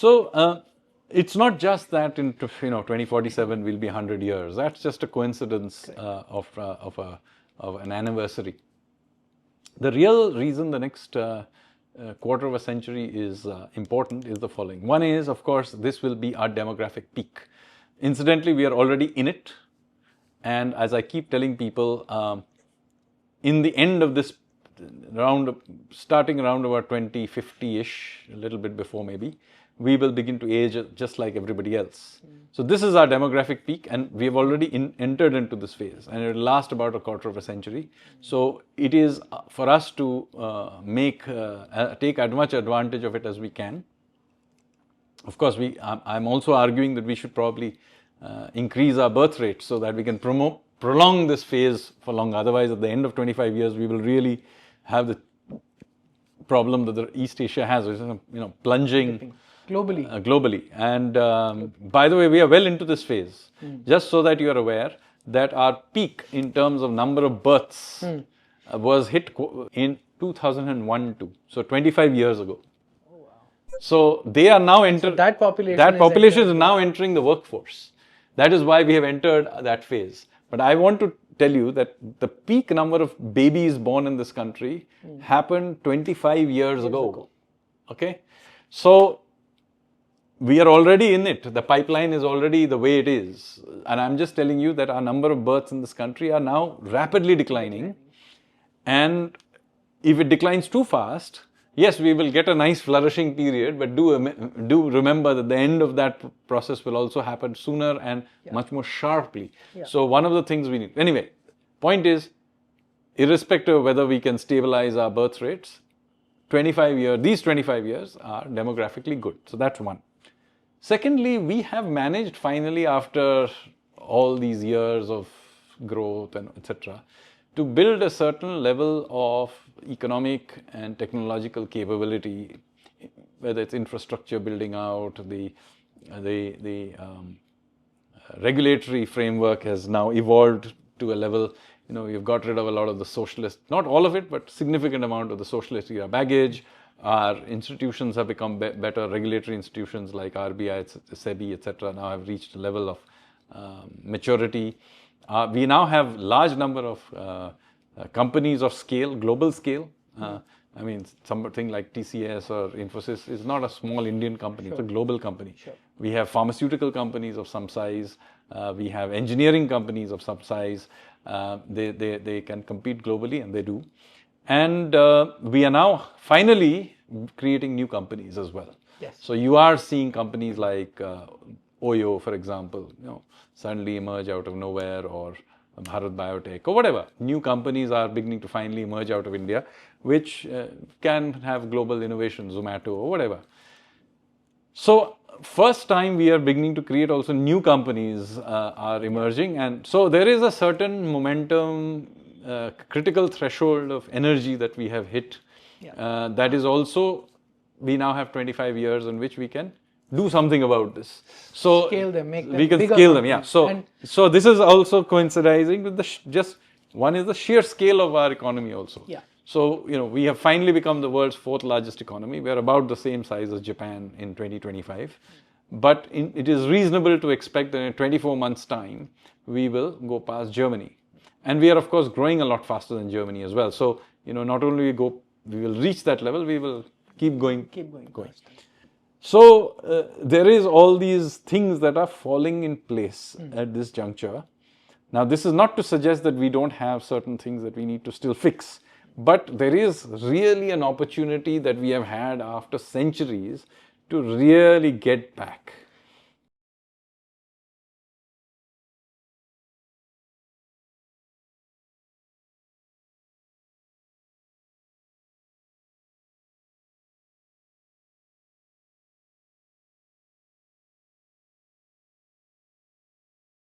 So it's not just that in 2047 will be 100 years. That's just a coincidence of an anniversary. The real reason the next quarter of a century is important is the following. One is, of course, this will be our demographic peak. Incidentally, we are already in it. And as I keep telling people, in the end of this round, starting around about 2050-ish, a little bit before maybe, we will begin to age just like everybody else. So this is our demographic peak, and we have already entered into this phase, and it will last about a quarter of a century. So it is for us to take as much advantage of it as we can. Of course, I'm also arguing that we should probably increase our birth rate so that we can prolong this phase for long. Otherwise, at the end of 25 years, we will really have the problem that the East Asia has, which is, plunging globally. And by the way, we are well into this phase. Just so that you are aware that our peak in terms of number of births was hit in 2001-2, so 25 years ago. Oh, wow. So they are now entering. So that population is now entering the workforce. That is why we have entered that phase. But I want to tell you that the peak number of babies born in this country happened 25 years ago. Okay? So we are already in it. The pipeline is already the way it is. And I'm just telling you that our number of births in this country are now rapidly declining. And if it declines too fast, yes, we will get a nice flourishing period, but do remember that the end of that process will also happen sooner and much more sharply. So one of the things we need. Anyway, point is, irrespective of whether we can stabilize our birth rates, these 25 years are demographically good. So that's one. Secondly, we have managed finally, after all these years of growth and etc., to build a certain level of economic and technological capability, whether it's infrastructure building out, the regulatory framework has now evolved to a level, you've got rid of a lot of the socialist, not all of it, but significant amount of the socialist era baggage. Our institutions have become better. Regulatory institutions like RBI, SEBI, etc. now have reached a level of maturity. We now have large number of companies of scale, global scale. I mean, something like TCS or Infosys is not a small Indian company, it's a global company. We have pharmaceutical companies of some size. We have engineering companies of some size. They can compete globally, and they do. And we are now finally creating new companies as well. So you are seeing companies like Oyo, for example, suddenly emerge out of nowhere, or Bharat Biotech, or whatever. New companies are beginning to finally emerge out of India, which can have global innovation, Zomato or whatever. So first time we are beginning to create also new companies are emerging, and so there is a certain momentum, critical threshold of energy that we have hit. That is also, we now have 25 years in which we can do something about this. So scale them, make them we can bigger scale them, companies. So this is also coinciding with one is the sheer scale of our economy also. So, we have finally become the world's 4th largest economy. We are about the same size as Japan in 2025. But it is reasonable to expect that in 24 months' time, we will go past Germany. And we are, of course, growing a lot faster than Germany as well. So, not only we will reach that level, we will keep going. So, there is all these things that are falling in place at this juncture. Now, this is not to suggest that we don't have certain things that we need to still fix. But there is really an opportunity that we have had after centuries to really get back.